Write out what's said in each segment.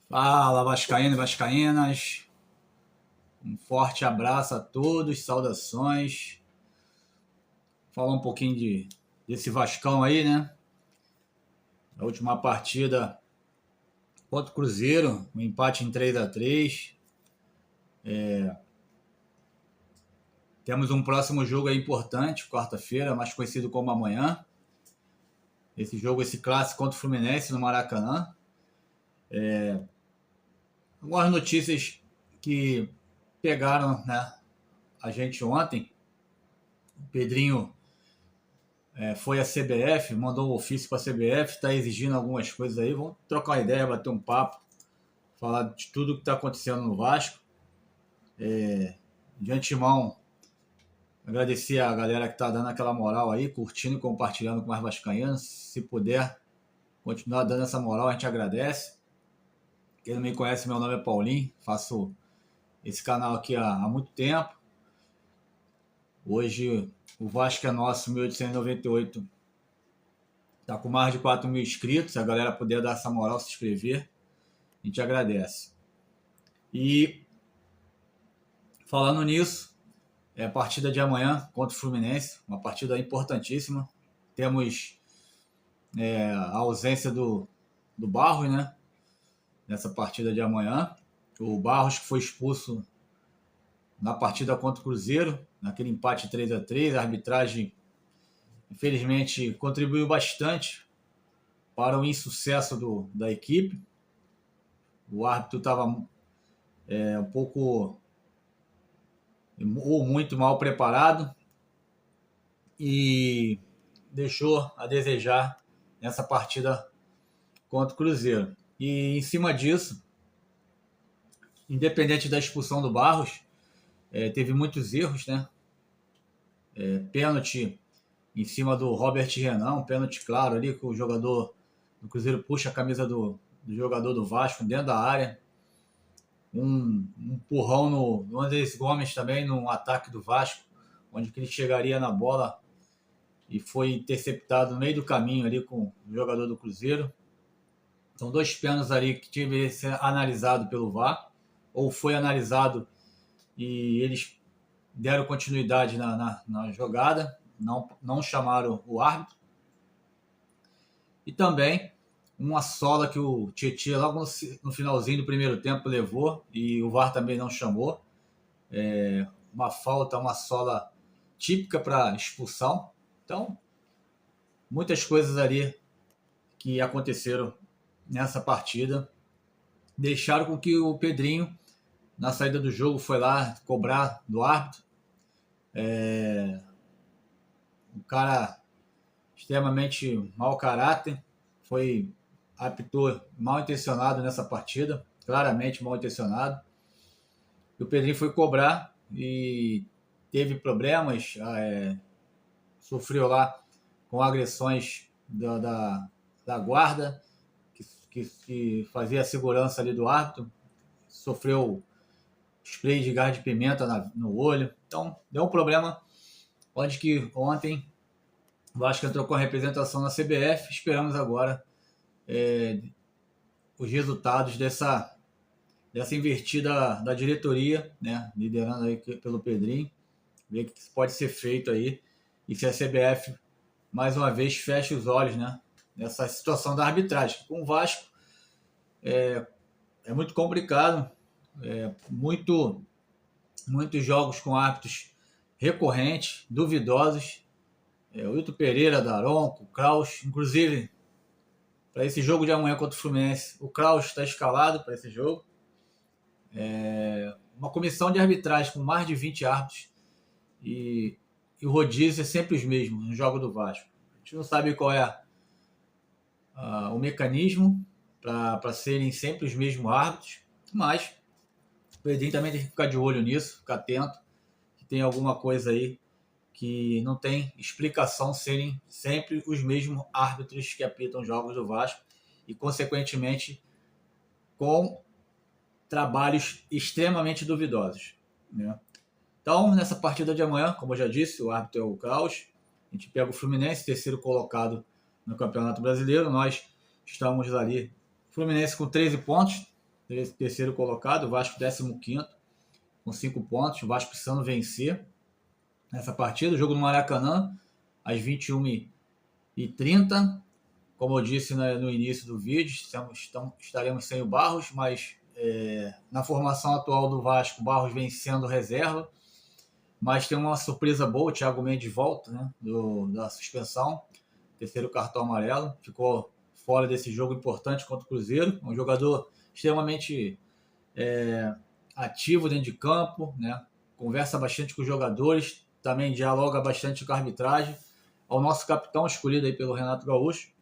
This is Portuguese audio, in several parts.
Fala, vascaíno e vascaínas. Um forte abraço a todos, saudações. Falar um pouquinho desse Vascão aí, né? A última partida contra o Cruzeiro, um empate em 3-3. Temos um próximo jogo aí importante, quarta-feira, mais conhecido como amanhã. Esse clássico contra o Fluminense no Maracanã. Algumas notícias que pegaram, né, a gente ontem. O Pedrinho foi a CBF, mandou um ofício para a CBF, está exigindo algumas coisas aí. Vamos trocar uma ideia, bater um papo, falar de tudo que está acontecendo no Vasco. De antemão, agradecer a galera que está dando aquela moral aí, curtindo e compartilhando com mais vascaínos. Se puder continuar dando essa moral, a gente agradece. Quem não me conhece, meu nome é Paulinho, faço esse canal aqui há muito tempo. Hoje o Vasco é nosso, 1898. Tá com mais de 4 mil inscritos. Se a galera puder dar essa moral, se inscrever, a gente agradece. E falando nisso, é a partida de amanhã contra o Fluminense, uma partida importantíssima. Temos a ausência do Barros, né? Nessa partida de amanhã. O Barros que foi expulso na partida contra o Cruzeiro, naquele empate 3-3. A arbitragem, infelizmente, contribuiu bastante para o insucesso da equipe. O árbitro estava um pouco ou muito mal preparado e deixou a desejar nessa partida contra o Cruzeiro. E em cima disso, independente da expulsão do Barros, teve muitos erros, né? Pênalti em cima do Robert Renan, um pênalti claro ali, que o jogador do Cruzeiro puxa a camisa do jogador do Vasco dentro da área. Um empurrão no Andrés Gomes também, no ataque do Vasco, onde ele chegaria na bola e foi interceptado no meio do caminho ali com o jogador do Cruzeiro. São dois pênaltis ali que tive que ser analisado pelo VAR, ou foi analisado e eles deram continuidade na jogada, não chamaram o árbitro. E também uma sola que o Tietchan logo no finalzinho do primeiro tempo levou e o VAR também não chamou. Uma falta, uma sola típica para expulsão. Então, muitas coisas ali que aconteceram nessa partida deixaram com que o Pedrinho, na saída do jogo, foi lá cobrar do árbitro. Um cara extremamente mau caráter, apitou mal intencionado nessa partida, claramente mal intencionado. E o Pedrinho foi cobrar e teve problemas, sofreu lá com agressões da guarda, que fazia a segurança ali do árbitro, sofreu spray de gás de pimenta no olho. Então, deu um problema onde que ontem o Vasco entrou com a representação na CBF. Esperamos agora os resultados dessa invertida da diretoria, né, liderando aí pelo Pedrinho, ver o que pode ser feito aí e se a CBF mais uma vez fecha os olhos, né, nessa situação da arbitragem. Com o Vasco é muito complicado, muitos jogos com árbitros recorrentes, duvidosos. O Hilton Pereira, Daronco, o Kraus, inclusive para esse jogo de amanhã contra o Fluminense, o Kraus está escalado para esse jogo. Uma comissão de arbitragem com mais de 20 árbitros e o rodízio é sempre os mesmos no jogo do Vasco. A gente não sabe qual é o mecanismo para serem sempre os mesmos árbitros, mas o Pedrinho também tem que ficar de olho nisso, ficar atento, que tem alguma coisa aí que não tem explicação serem sempre os mesmos árbitros que apitam jogos do Vasco e, consequentemente, com trabalhos extremamente duvidosos, né? Então, nessa partida de amanhã, como eu já disse, o árbitro é o Kraus. A gente pega o Fluminense, terceiro colocado no Campeonato Brasileiro. Nós estamos ali, Fluminense com 13 pontos, terceiro colocado, o Vasco 15º, com 5 pontos. O Vasco precisando vencer nessa partida. O jogo no Maracanã, às 21h30. Como eu disse no início do vídeo, estaremos sem o Barros, mas na formação atual do Vasco, o Barros vem sendo reserva. Mas tem uma surpresa boa, o Thiago Mendes volta, né, da suspensão, terceiro cartão amarelo, ficou fora desse jogo importante contra o Cruzeiro, um jogador extremamente ativo dentro de campo, né, conversa bastante com os jogadores, também dialoga bastante com a arbitragem, é o nosso capitão escolhido aí pelo Renato Gaúcho.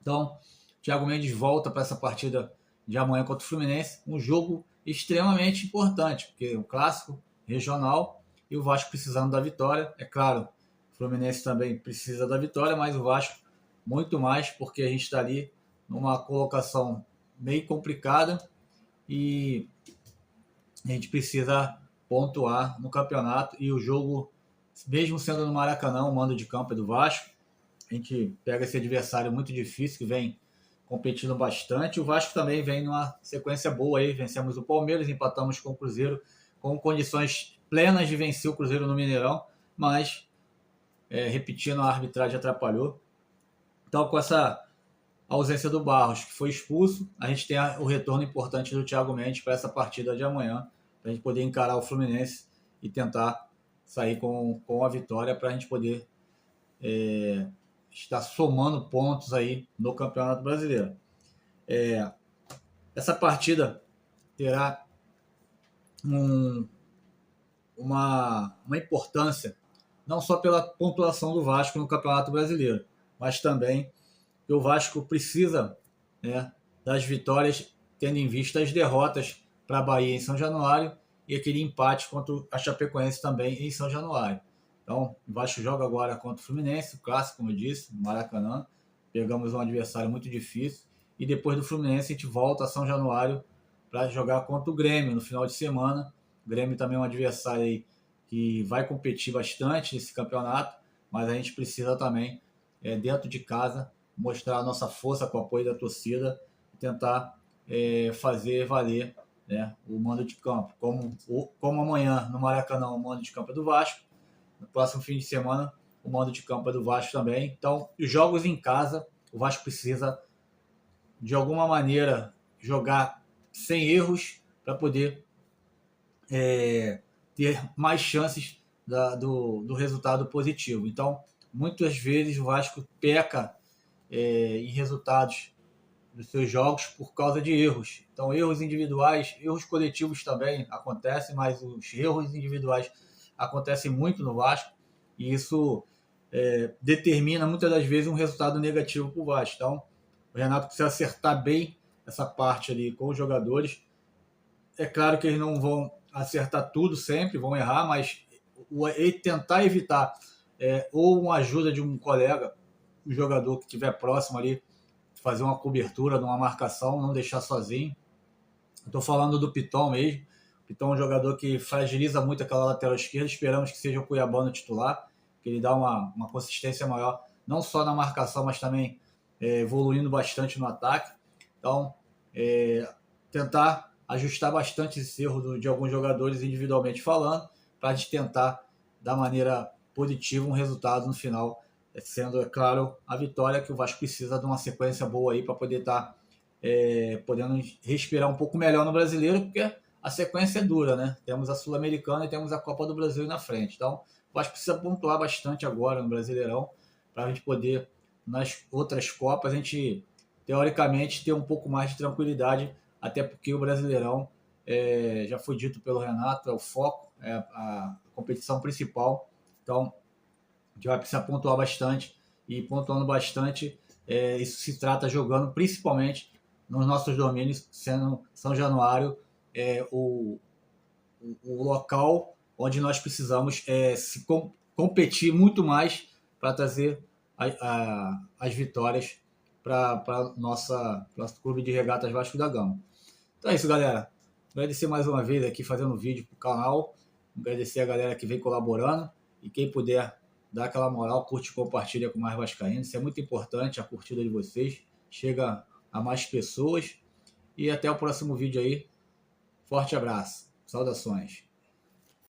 Então, o Thiago Mendes volta para essa partida de amanhã contra o Fluminense, um jogo extremamente importante, porque é um clássico regional, e o Vasco precisando da vitória. É claro, o Fluminense também precisa da vitória, mas o Vasco muito mais, porque a gente está ali numa colocação meio complicada e a gente precisa pontuar no campeonato. E o jogo, mesmo sendo no Maracanã, o mando de campo é do Vasco. A gente pega esse adversário muito difícil, que vem competindo bastante. O Vasco também vem numa sequência boa aí. Vencemos o Palmeiras, empatamos com o Cruzeiro, com condições plenas de vencer o Cruzeiro no Mineirão, mas repetindo, a arbitragem atrapalhou. Então, com essa ausência do Barros, que foi expulso, a gente tem o retorno importante do Thiago Mendes para essa partida de amanhã, para a gente poder encarar o Fluminense e tentar sair com a vitória, para a gente poder estar somando pontos aí no Campeonato Brasileiro. Essa partida terá uma importância não só pela pontuação do Vasco no Campeonato Brasileiro, mas também que o Vasco precisa, né, das vitórias, tendo em vista as derrotas para a Bahia em São Januário e aquele empate contra a Chapecoense também em São Januário. Então, o Vasco joga agora contra o Fluminense, o clássico, como eu disse, no Maracanã. Pegamos um adversário muito difícil. E depois do Fluminense, a gente volta a São Januário para jogar contra o Grêmio no final de semana. O Grêmio também é um adversário aí que vai competir bastante nesse campeonato, mas a gente precisa também, dentro de casa, mostrar a nossa força com o apoio da torcida e tentar fazer valer, né, o mando de campo. Como amanhã no Maracanã o mando de campo é do Vasco, no próximo fim de semana o mando de campo é do Vasco também. Então, os jogos em casa, o Vasco precisa, de alguma maneira, jogar sem erros para poder ter mais chances do resultado positivo. Então, muitas vezes o Vasco peca em resultados dos seus jogos por causa de erros. Então, erros individuais, erros coletivos também acontecem, mas os erros individuais acontecem muito no Vasco e isso determina muitas das vezes um resultado negativo para o Vasco. Então, o Renato precisa acertar bem essa parte ali com os jogadores. É claro que eles não vão acertar tudo sempre, vão errar, mas tentar evitar ou uma ajuda de um colega, um jogador que estiver próximo ali, fazer uma cobertura, numa marcação, não deixar sozinho. Estou falando do Piton mesmo. O Piton é um jogador que fragiliza muito aquela lateral esquerda. Esperamos que seja o Cuiabano titular, que ele dá uma consistência maior, não só na marcação, mas também evoluindo bastante no ataque. Então, tentar ajustar bastante esse erro de alguns jogadores individualmente falando, para a gente tentar, da maneira positiva, um resultado no final, sendo, é claro, a vitória, que o Vasco precisa de uma sequência boa aí para poder estar podendo respirar um pouco melhor no Brasileiro, porque a sequência é dura, né? Temos a Sul-Americana e temos a Copa do Brasil na frente. Então, o Vasco precisa pontuar bastante agora no Brasileirão, para a gente poder, nas outras Copas, a gente, teoricamente, ter um pouco mais de tranquilidade, até porque o Brasileirão, já foi dito pelo Renato, é o foco, é a competição principal. Então, a gente vai precisar pontuar bastante, e pontuando bastante, isso se trata jogando principalmente nos nossos domínios, sendo São Januário o local onde nós precisamos competir muito mais para trazer as vitórias para nosso clube de regatas Vasco da Gama. Então é isso, galera. Agradecer mais uma vez aqui fazendo vídeo para o canal. Agradecer a galera que vem colaborando. E quem puder dar aquela moral, curte e compartilha com mais vascaínos. Isso é muito importante, a curtida de vocês. Chega a mais pessoas. e até o próximo vídeo aí. Forte abraço. Saudações.